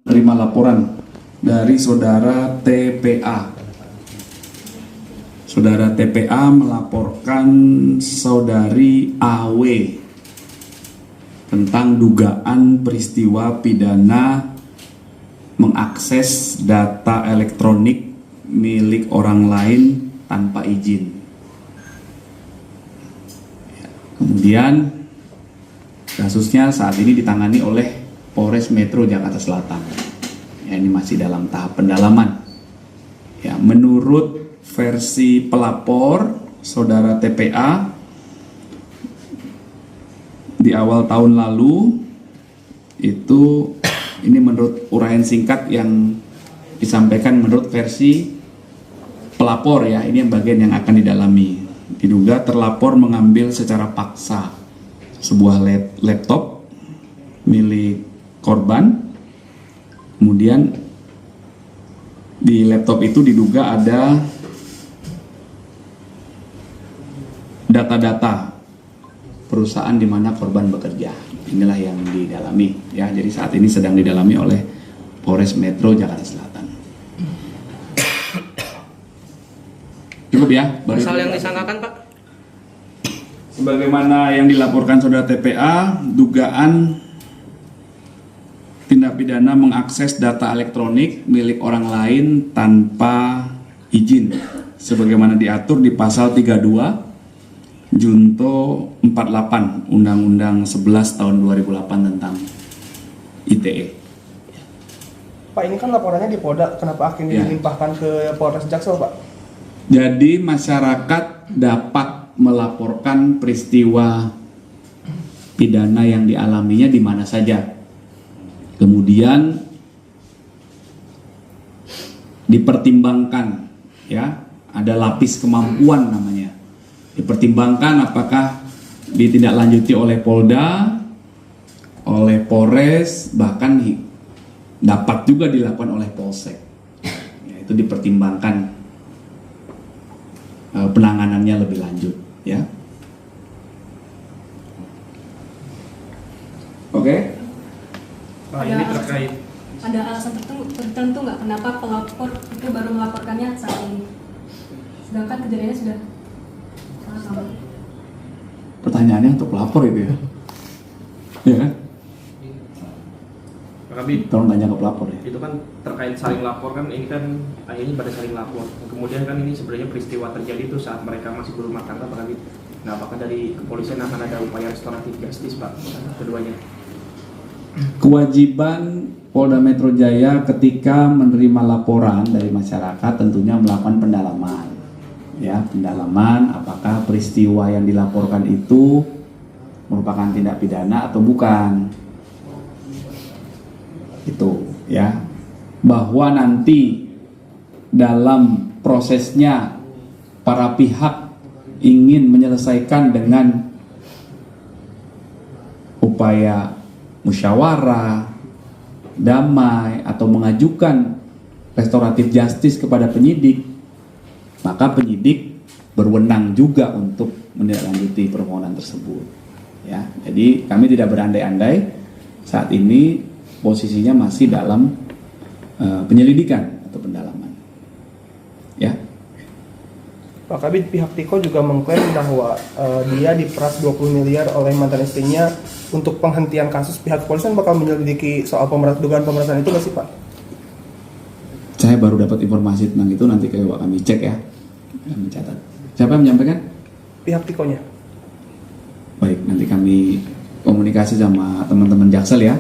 Terima laporan dari saudara TPA. Saudara TPA melaporkan saudari AW tentang dugaan peristiwa pidana mengakses data elektronik milik orang lain tanpa izin. Kemudian kasusnya saat ini ditangani oleh Polres Metro Jakarta Selatan. Ya, ini masih dalam tahap pendalaman. Ya, menurut versi pelapor, saudara TPA, di awal tahun lalu itu, ini menurut uraian singkat yang disampaikan menurut versi pelapor, ya, ini yang bagian yang akan didalami. Diduga terlapor mengambil secara paksa sebuah laptop milik korban. Kemudian di laptop itu diduga ada data-data perusahaan di mana korban bekerja. Inilah yang didalami, ya. Jadi saat ini sedang didalami oleh Polres Metro Jakarta Selatan. Cukup ya. Pasal yang disangkakan, Pak? Sebagaimana yang dilaporkan saudara TPA, dugaan tindak pidana mengakses data elektronik milik orang lain tanpa izin, sebagaimana diatur di pasal 32 Junto 48 Undang-Undang 11 tahun 2008 tentang ITE. Pak, ini kan laporannya di Polda, kenapa akhirnya dilimpahkan ke Polres Jaksel, Pak? Jadi masyarakat dapat melaporkan peristiwa pidana yang dialaminya di mana saja. Kemudian dipertimbangkan, ya, ada lapis kemampuan namanya. Dipertimbangkan apakah ditindaklanjuti oleh Polda, oleh Polres, bahkan dapat juga dilakukan oleh Polsek. Ya, itu dipertimbangkan penanganannya lebih lanjut, ya. Oke. Pak, ini terkait. Ada alasan tertentu nggak kenapa pelapor itu baru melaporkannya saat ini, sedangkan kejadiannya sudah sangat lama? Pertanyaannya untuk pelapor itu, ya. Ya kan? Pak Kabid, Tolong tanya ke pelapor, ya. itu kan terkait saling lapor kan, ini kan akhirnya pada saling lapor. Kemudian kan ini sebenarnya peristiwa terjadi itu saat mereka masih berumah tangga, Pak Kabid. Nah, apakah dari kepolisian akan ada upaya restoratif justice, Pak, keduanya? Kewajiban Polda Metro Jaya ketika menerima laporan dari masyarakat tentunya melakukan pendalaman, ya, pendalaman apakah peristiwa yang dilaporkan itu merupakan tindak pidana atau bukan. Itu, ya, bahwa nanti dalam prosesnya para pihak ingin menyelesaikan dengan upaya musyawarah, damai, atau mengajukan restoratif justice kepada penyidik, maka penyidik berwenang juga untuk menindaklanjuti permohonan tersebut, ya. Jadi kami tidak berandai-andai, saat ini posisinya masih dalam penyelidikan atau pendalaman, ya. Pak Kabid, pihak Tiko juga mengklaim bahwa dia diperas 20 miliar oleh mantan istrinya. Untuk penghentian kasus, pihak kepolisian bakal menyelidiki soal dugaan pemerasan itu nggak sih, Pak? Saya baru dapat informasi tentang itu, nanti kami cek, ya, kami catat. Siapa yang menyampaikan? Pihak Tikonya. Baik, nanti kami komunikasi sama teman-teman Jaksel, ya.